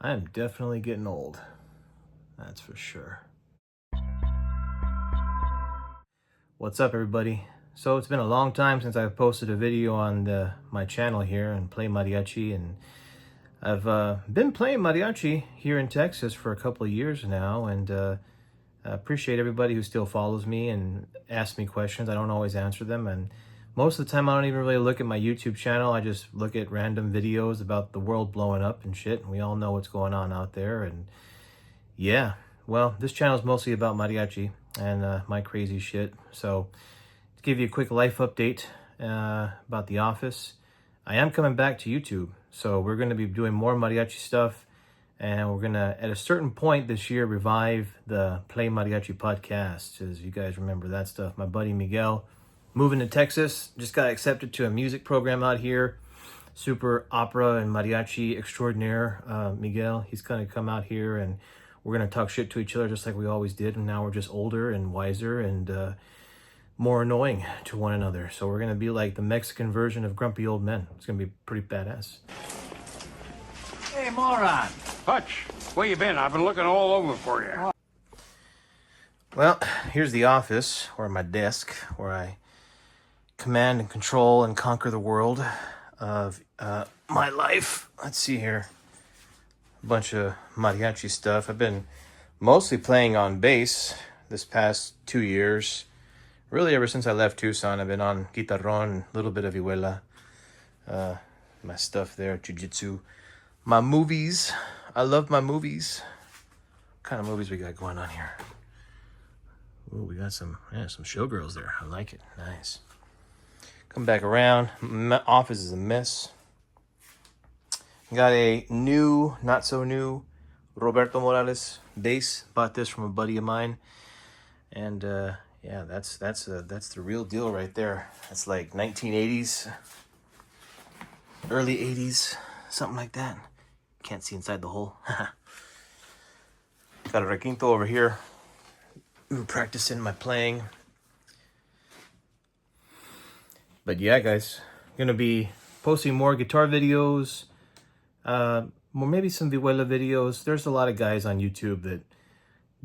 I am definitely getting old. That's for sure. What's up, everybody? So it's been a long time since I've posted a video on my channel here and Play Mariachi, and I've been playing mariachi here in Texas for a couple of years now, and I appreciate everybody who still follows me and asks me questions. I don't always answer them, and most of the time I don't even really look at my YouTube channel. I just look at random videos about the world blowing up and shit, and we all know what's going on out there. And yeah, well, this channel is mostly about mariachi and my crazy shit. So to give you a quick life update about The Office, I am coming back to YouTube. So we're going to be doing more mariachi stuff. And we're going to, at a certain point this year, revive the Play Mariachi podcast. As you guys remember that stuff. My buddy Miguel, moving to Texas, just got accepted to a music program out here. Super opera and mariachi extraordinaire, Miguel. He's going to come out here and we're going to talk shit to each other just like we always did. And now we're just older and wiser and more annoying to one another. So we're going to be like the Mexican version of grumpy old men. It's going to be pretty badass. Hey, moron. Hutch, where you been? I've been looking all over for you. Well, here's the office, or my desk, where I command and control and conquer the world of my life. Let's see here. A bunch of mariachi stuff. I've been mostly playing on bass this past 2 years. Really, ever since I left Tucson, I've been on guitarron, a little bit of vihuela. My stuff there, jiu-jitsu. My movies. I love my movies. What kind of movies we got going on here? Ooh, we got some showgirls there. I like it. Nice. Come back around. My office is a mess. Got a new, not so new, Roberto Morales bass. Bought this from a buddy of mine. And yeah, that's the real deal right there. That's like 1980s, early 80s, something like that. Can't see inside the hole. Got a requinto over here. Practicing my playing. But yeah, guys, gonna be posting more guitar videos, maybe some vihuela videos. There's a lot of guys on YouTube that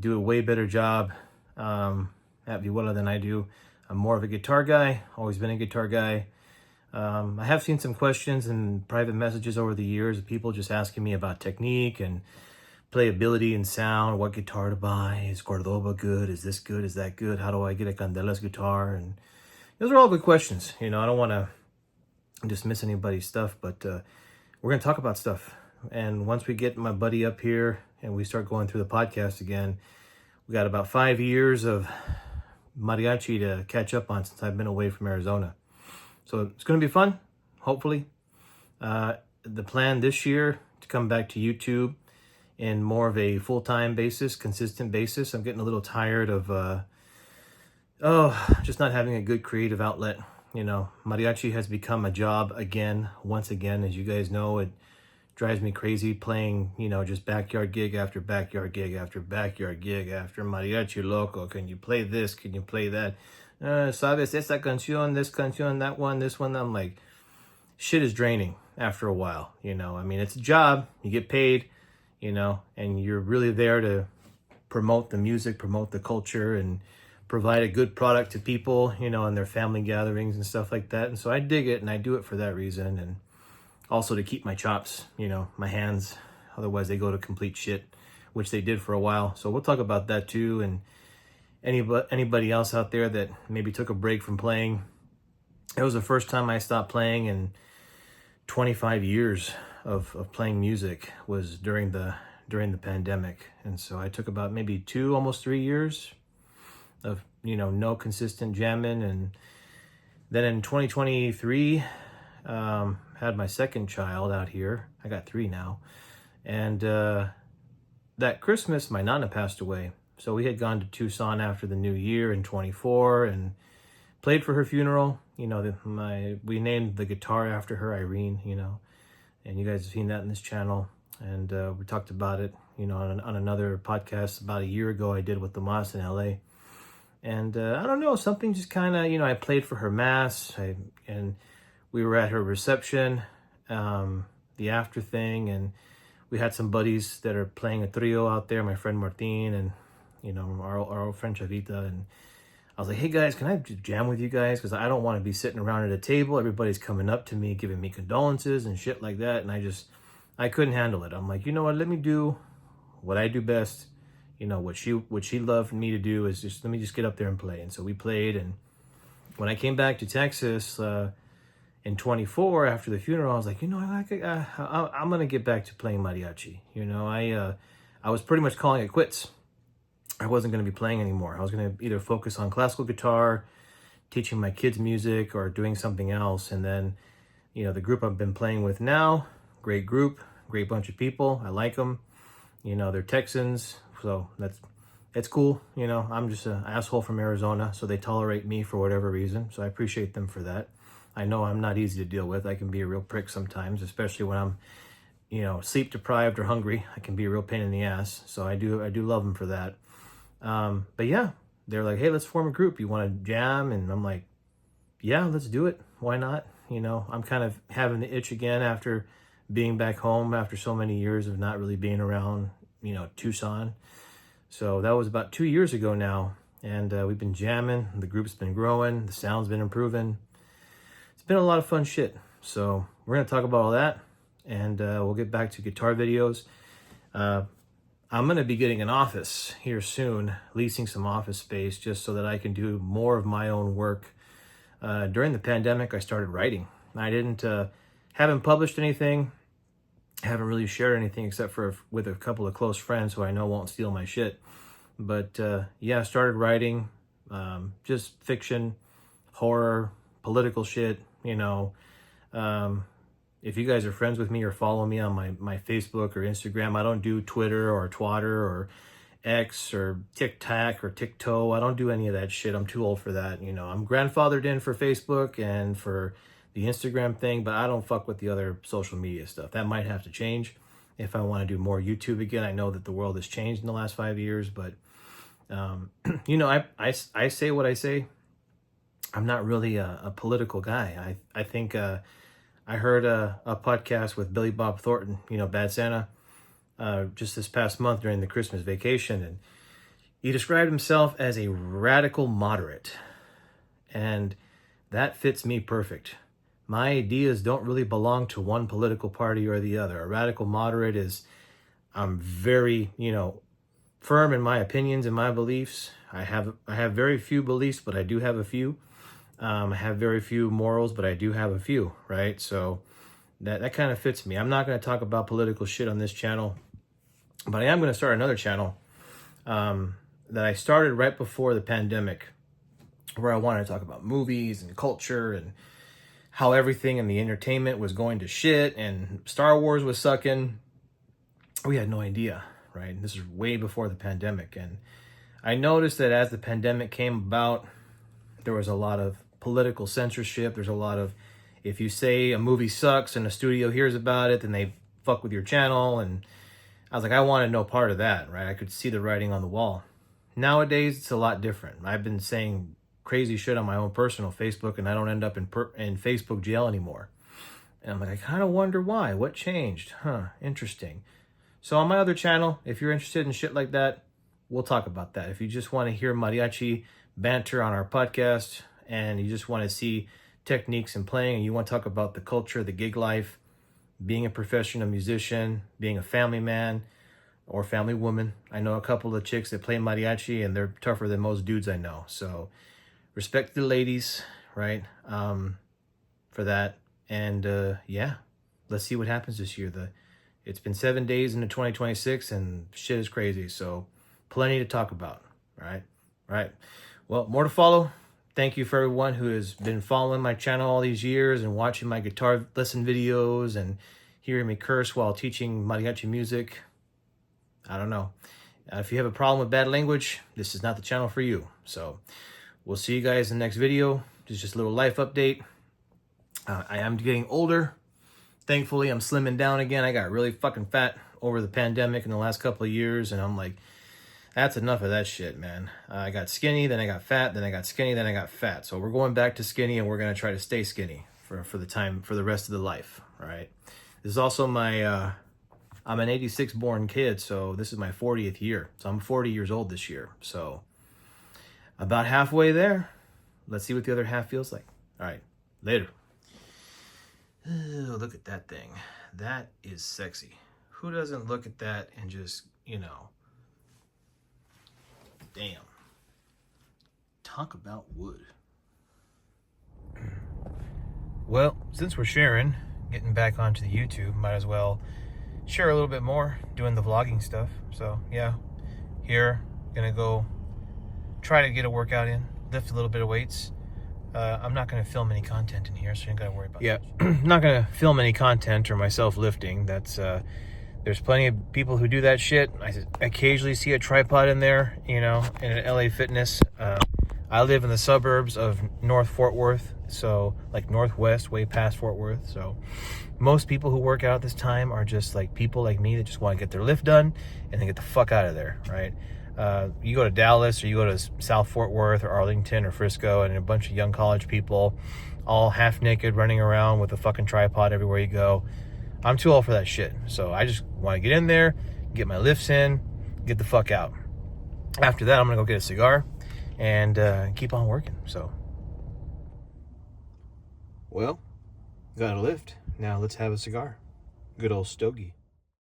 do a way better job at vihuela than I do. I'm more of a guitar guy, always been a guitar guy. I have seen some questions and private messages over the years of people just asking me about technique and playability and sound, what guitar to buy, is Cordoba good, is this good, is that good, how do I get a Candela's guitar, and those are all good questions. You know, I don't want to dismiss anybody's stuff, but we're going to talk about stuff. And once we get my buddy up here and we start going through the podcast again, we got about 5 years of mariachi to catch up on since I've been away from Arizona. So it's going to be fun, hopefully. The plan this year to come back to YouTube in more of a full-time basis, consistent basis. I'm getting a little tired of, just not having a good creative outlet. You know, mariachi has become a job again, once again. As you guys know, it drives me crazy playing, you know, just backyard gig after backyard gig after backyard gig after mariachi loco. Can you play this? Can you play that? Sabes esta canción, this canción, that one, this one. I'm like, shit is draining after a while, you know. I mean, it's a job, you get paid, you know, and you're really there to promote the music, promote the culture, and provide a good product to people, you know, in their family gatherings and stuff like that. And so I dig it, and I do it for that reason, and also to keep my chops, you know, my hands. Otherwise, they go to complete shit, which they did for a while. So we'll talk about that too, and anybody else out there that maybe took a break from playing. It was the first time I stopped playing in 25 years of playing music was during the pandemic. And so I took about maybe 2, almost 3 years of, you know, no consistent jamming. And then in 2023, had my second child out here. I got 3 now. And that Christmas, my Nana passed away. So we had gone to Tucson after the new year in 24 and played for her funeral. You know, we named the guitar after her, Irene, you know, and you guys have seen that in this channel. And we talked about it, you know, on another podcast about a year ago I did with the Mas in LA. And I don't know, something just kind of, you know, I played for her mass, and we were at her reception, the after thing, and we had some buddies that are playing a trio out there, my friend Martin and, our old friend Chavita. And I was like, hey guys, can I jam with you guys? Because I don't want to be sitting around at a table. Everybody's coming up to me, giving me condolences and shit like that. And I couldn't handle it. I'm like, you know what? Let me do what I do best. What she loved me to do is let me just get up there and play. And so we played. And when I came back to Texas in 24 after the funeral, I was like, I'm gonna get back to playing mariachi. I was pretty much calling it quits. I wasn't gonna be playing anymore. I was gonna either focus on classical guitar, teaching my kids music, or doing something else. And then, the group I've been playing with now, great group, great bunch of people. I like them. They're Texans, so it's cool. I'm just an asshole from Arizona, so they tolerate me for whatever reason. So I appreciate them for that. I know I'm not easy to deal with. I can be a real prick sometimes, especially when I'm, sleep deprived or hungry. I can be a real pain in the ass. So I do love them for that. But yeah, they're like, hey, let's form a group. You want to jam? And I'm like, yeah, let's do it. Why not? I'm kind of having the itch again after being back home after so many years of not really being around, Tucson. So that was about 2 years ago now. And we've been jamming. The group's been growing. The sound's been improving. It's been a lot of fun shit. So we're going to talk about all that. And we'll get back to guitar videos. I'm going to be getting an office here soon, leasing some office space just so that I can do more of my own work. During the pandemic, I started writing. I haven't published anything, haven't really shared anything except for with a couple of close friends who I know won't steal my shit. But I started writing, just fiction, horror, political shit, If you guys are friends with me or follow me on my Facebook or Instagram, I don't do Twitter or Twatter or X or TikTok or TikTok. I don't do any of that shit. I'm too old for that. I'm grandfathered in for Facebook and for the Instagram thing, but I don't fuck with the other social media stuff. That might have to change if I want to do more YouTube again. I know that the world has changed in the last 5 years, but I say what I say. I'm not really a political guy. I think I heard a podcast with Billy Bob Thornton, Bad Santa, just this past month during the Christmas vacation. And he described himself as a radical moderate. And that fits me perfect. My ideas don't really belong to one political party or the other. A radical moderate is, I'm very, firm in my opinions and my beliefs. I have very few beliefs, but I do have a few. I have very few morals, but I do have a few, right? So that kind of fits me. I'm not going to talk about political shit on this channel, but I am going to start another channel that I started right before the pandemic, where I wanted to talk about movies and culture and how everything in the entertainment was going to shit and Star Wars was sucking. We had no idea, right? This is way before the pandemic. And I noticed that as the pandemic came about, there was a lot of political censorship. There's a lot of, if you say a movie sucks and a studio hears about it, then they fuck with your channel. And I was like, I wanted no part of that, right? I could see the writing on the wall. Nowadays, it's a lot different. I've been saying crazy shit on my own personal Facebook, and I don't end up in Facebook jail anymore. And I'm like, I kind of wonder why. What changed? Interesting. So on my other channel, if you're interested in shit like that, we'll talk about that. If you just want to hear mariachi banter on our podcast and you just want to see techniques in playing and you want to talk about the culture, the gig life, being a professional musician, being a family man or family woman. I know a couple of chicks that play mariachi and they're tougher than most dudes I know. So respect the ladies, right? For that. And let's see what happens this year. It's been 7 days into 2026 and shit is crazy. So plenty to talk about. Right. Well, more to follow. Thank you for everyone who has been following my channel all these years and watching my guitar lesson videos and hearing me curse while teaching mariachi music. I don't know. If you have a problem with bad language, this is not the channel for you. So we'll see you guys in the next video. This is just a little life update. I am getting older. Thankfully, I'm slimming down again. I got really fucking fat over the pandemic in the last couple of years, and I'm like, that's enough of that shit, man. I got skinny, then I got fat, then I got skinny, then I got fat. So we're going back to skinny, and we're going to try to stay skinny for the rest of the life, all right? This is also my I'm an 86 born kid, so this is my 40th year. So I'm 40 years old this year. So about halfway there. Let's see what the other half feels like. All right, later. Ooh, look at that thing. That is sexy. Who doesn't look at that and just, you know, damn. Talk about wood. Well, since we're sharing, getting back onto the YouTube, might as well share a little bit more doing the vlogging stuff. So yeah, here, gonna go try to get a workout in, lift a little bit of weights. I'm not gonna film any content in here, so you ain't gotta worry about that. Yeah, not gonna film any content or myself lifting. That's there's plenty of people who do that shit. I occasionally see a tripod in there, you know, in an LA Fitness. I live in the suburbs of North Fort Worth, so like Northwest, way past Fort Worth. So most people who work out at this time are just like people like me that just want to get their lift done and then get the fuck out of there, right? You go to Dallas or you go to South Fort Worth or Arlington or Frisco and a bunch of young college people all half naked running around with a fucking tripod everywhere you go. I'm too old for that shit. So I just want to get in there, get my lifts in, get the fuck out. After that, I'm going to go get a cigar and keep on working. So, well, got a lift. Now let's have a cigar. Good old stogie.